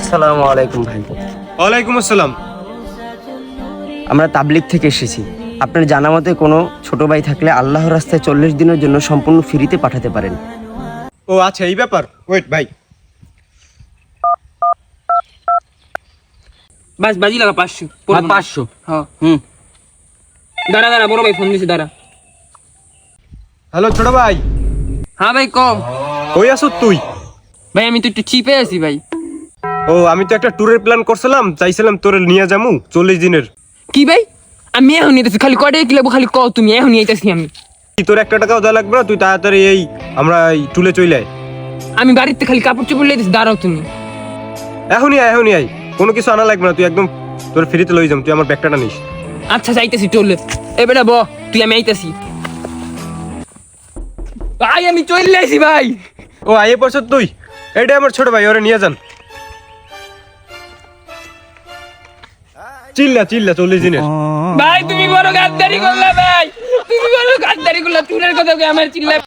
আসসালামু আলাইকুম ভাই। ওয়ালাইকুম আসসালাম। আমরা তাবলিগ থেকে এসেছি। আপনার জানা মতে কোনো ছোট ভাই থাকলে আল্লাহর রাস্তায় 40 দিনের জন্য সম্পূর্ণ ফ্রিতে পাঠাতে পারেন। ও আচ্ছা, এই ব্যাপার। ওয়েট ভাই। বাস বাজি লাগা 500 500। হ্যাঁ দাঁড়া দাঁড়া, বড় ভাই ফোন দিছে, দাঁড়া। হ্যালো ছোট ভাই, হ্যাঁ ভাই কম। কই আছো তুই? ভাই আমি তো একটু চিপে আছি ভাই। ও আমি তো একটা ট্যুরের প্ল্যান করছিলাম, চাইছিলাম তোরে নিয়ে যামু 40 দিনের। কি ভাই? আমি এখন নিতেছি, খালি কটাই কি লাগবো খালি কও, তুমি এখন নিতেছি আমি। তোর 1 টাকাও দেওয়া লাগবে না, তুই তাড়াতাড়ি এই আমরা এই টুলে চলে আয়। আমি বাড়িতে খালি কাপড় চোপড় লাইতেছি, দাঁড়াও তুমি। এখনই আয়, কোনো কিছু আনা লাগবে না, তুই একদম তোর ফ্রিতে লই যাম, তুই আমার ব্যাগটা নিস। আচ্ছা যাইতেছি, চলে এবারে ব তুই, আমি আইতাছি। ভাই আমি চলে আইছি ভাই। ও আইয়ে পড়ছ তুই? এইটা আমার ছোট ভাই, ওরে নিয়ে যান। চিল্লা 40 দিনের। ভাই তুমি বড় গাদ্দারি করলা ভাই, তুমি বড় গাদ্দারি করলা, চুলের কথা আমার চিল্লা।